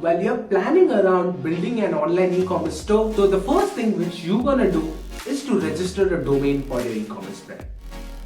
While you're planning around building an online e-commerce store, so the first thing which you're gonna do is to register a domain for your e-commerce brand.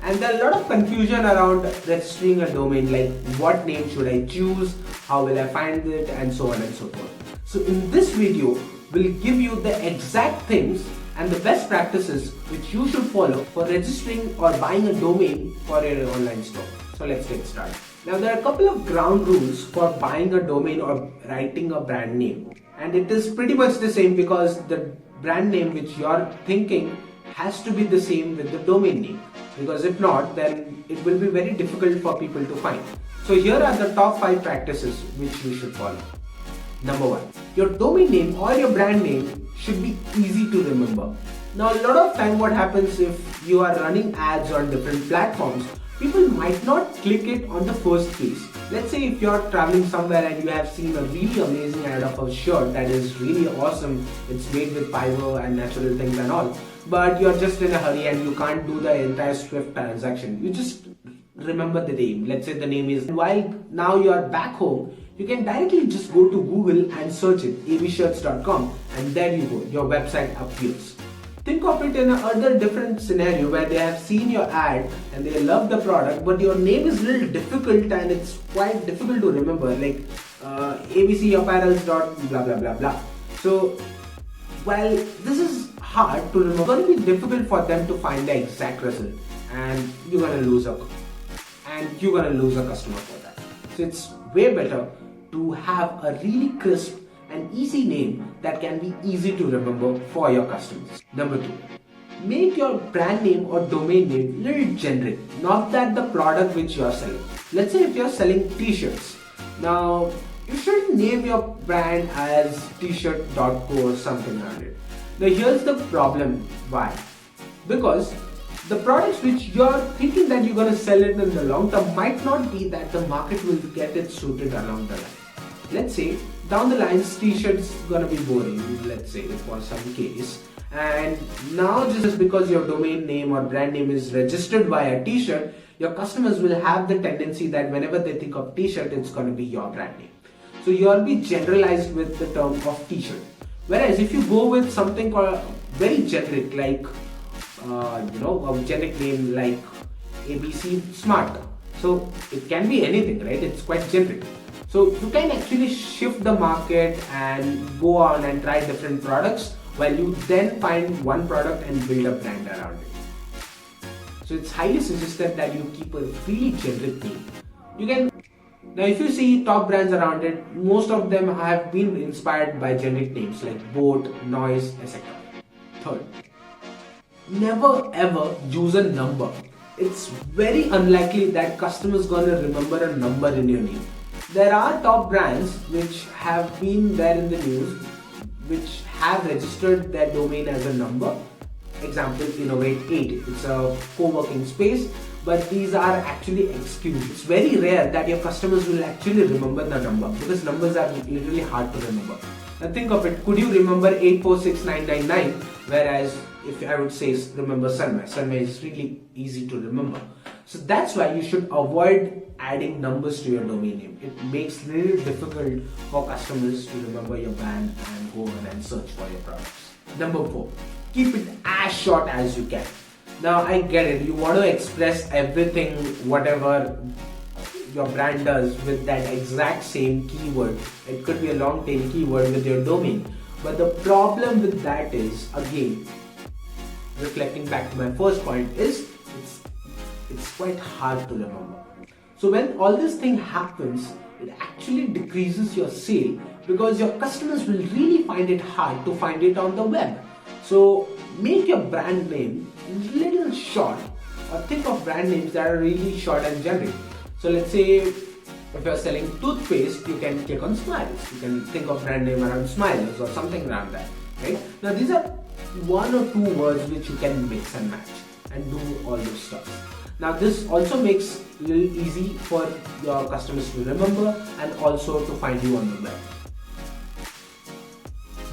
And there are a lot of confusion around registering a domain, like what name should I choose, how will I find it, and so on and so forth. So in this video, we'll give you the exact things and the best practices which you should follow for registering or buying a domain for your online store. So let's get started. Now there are a couple of ground rules for buying a domain or writing a brand name. And it is pretty much the same because the brand name which you're thinking has to be the same with the domain name. Because if not, then it will be very difficult for people to find. So here are the top 5 practices which you should follow. Number 1, your domain name or your brand name should be easy to remember. Now a lot of time what happens if you are running ads on different platforms, people might not click it on the first place. Let's say if you're traveling somewhere and you have seen a really amazing ad of a shirt that is really awesome, it's made with fiber and natural things and all, but you're just in a hurry and you can't do the entire Swift transaction. You just remember the name. Let's say the name is, while now you are back home, you can directly just go to Google and search it, abshirts.com, and there you go, your website appears. Think of it in another different scenario where they have seen your ad and they love the product, but your name is a little difficult and it's quite difficult to remember, like abcapparels. Blah blah blah blah. So while this is hard to remember, it's going to be difficult for them to find the exact result, and you're going to lose a customer for that. So it's way better to have a really crisp and easy name that can be easy to remember for your customers. Number 2, make your brand name or domain name little generic, not that the product which you are selling. Let's say if you are selling t-shirts, now you shouldn't name your brand as t-shirt.co or something around it. Now here's the problem. Why? Because the products which you're thinking that you're going to sell it in the long term might not be that the market will get it suited along the line. Let's say down the line t-shirts gonna be boring, let's say for some case, and now just because your domain name or brand name is registered via t-shirt, your customers will have the tendency that whenever they think of t-shirt, it's gonna be your brand name. So you'll be generalized with the term of t-shirt. Whereas if you go with something called very generic, like a generic name like ABC Smart, so it can be anything, right? It's quite generic. So you can actually shift the market and go on and try different products while you then find one product and build a brand around it. So it's highly suggested that you keep a really generic name. Now if you see top brands around it, most of them have been inspired by generic names like Boat, Noise, etc. Third, never ever use a number. It's very unlikely that customers gonna remember a number in your name. There are top brands which have been there in the news which have registered their domain as a number. Example, Innovate 8. It's a co-working space, but these are actually excuses. It's very rare that your customers will actually remember the number because numbers are literally hard to remember. Now think of it, could you remember 846999? Whereas if I would say remember Sunmay is really easy to remember. So that's why you should avoid adding numbers to your domain name. It makes it really difficult for customers to remember your brand and go on and search for your products. Number 4, keep it as short as you can. Now I get it, you want to express everything, whatever your brand does with that exact same keyword. It could be a long tail keyword with your domain. But the problem with that is, again, reflecting back to my first point, is it's quite hard to remember. So when all this thing happens, it actually decreases your sale because your customers will really find it hard to find it on the web. So make your brand name little short, or think of brand names that are really short and generic. So let's say if you're selling toothpaste, you can click on Smiles. You can think of brand name around Smiles or something around that, right? Now these are 1 or 2 words which you can mix and match and do all those stuff. Now this also makes it a little easy for your customers to remember and also to find you on the web.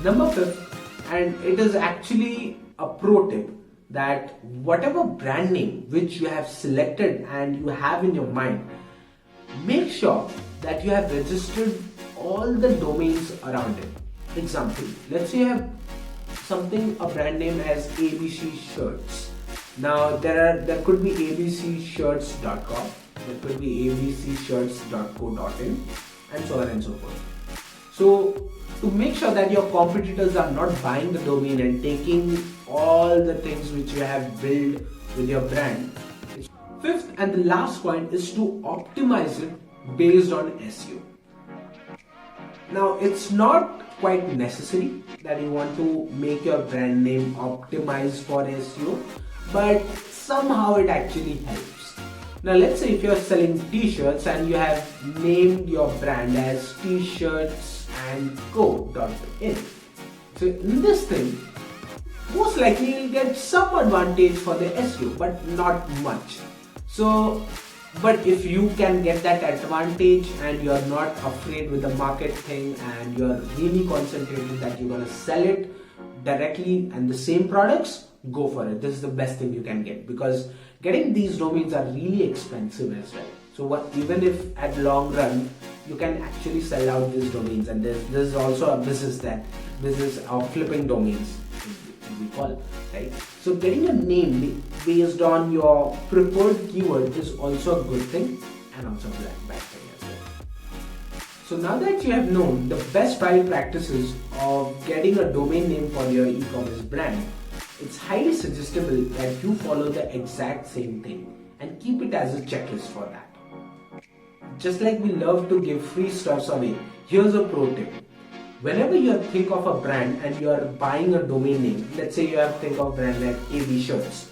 Number 5, and it is actually a pro tip, that whatever brand name which you have selected and you have in your mind, make sure that you have registered all the domains around it. Example, let's say you have a brand name as ABC Shirts. Now there could be abcshirts.com, there could be abcshirts.co.in, and so on and so forth. So to make sure that your competitors are not buying the domain and taking all the things which you have built with your brand. Fifth and the last point is to optimize it based on SEO. Now it's not quite necessary that you want to make your brand name optimized for SEO, but somehow it actually helps. Now let's say if you're selling t-shirts and you have named your brand as t-shirtsandco.in. So in this thing, most likely you'll get some advantage for the SEO, but not much. So, but if you can get that advantage and you're not afraid with the market thing and you're really concentrated that you're gonna sell it directly and the same products, go for it. This is the best thing you can get, because getting these domains are really expensive as well. So even if at long run you can actually sell out these domains, and there's also a business of flipping domains, we call it, right? So getting a name based on your preferred keyword is also a good thing and also a bad thing as well. So now that you have known the best 5 practices of getting a domain name for your e-commerce brand, it's highly suggestible that you follow the exact same thing and keep it as a checklist for that. Just like we love to give free stuffs away, here's a pro tip. Whenever you think of a brand and you are buying a domain name, let's say you have think of brand like AB Shirts,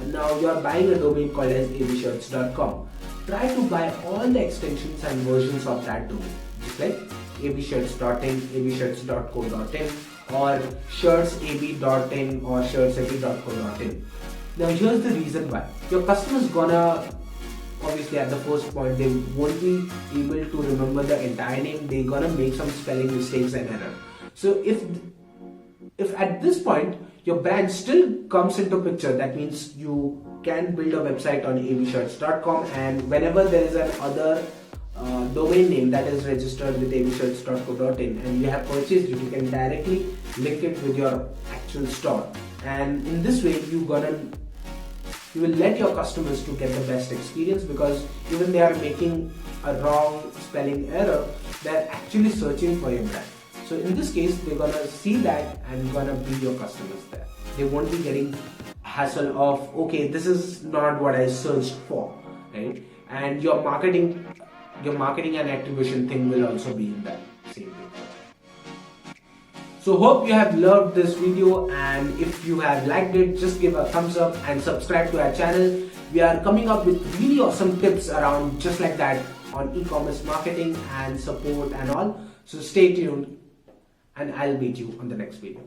and now you are buying a domain called as abshirts.com. Try to buy all the extensions and versions of that domain, just like abshirts.in, abshirts.co.in, or shirtsab.in or shirtsab.co.in. Now here's the reason why. Your customer's gonna, obviously at the first point, they won't be able to remember the entire name. They're gonna make some spelling mistakes and error. So if at this point your brand still comes into picture, that means you can build a website on abshirts.com, and whenever there is another domain name that is registered with abshirts.co.in and you have purchased it, you can directly link it with your actual store, and in this way you will let your customers to get the best experience, because even they are making a wrong spelling error, they're actually searching for your brand. So in this case, they're gonna see that and gonna be your customers there. They won't be getting hassle of, okay, this is not what I searched for, right? And your marketing and attribution thing will also be in that same way. So hope you have loved this video, and if you have liked it, just give a thumbs up and subscribe to our channel. We are coming up with really awesome tips around just like that on e-commerce marketing and support and all. So stay tuned, and I'll meet you on the next video.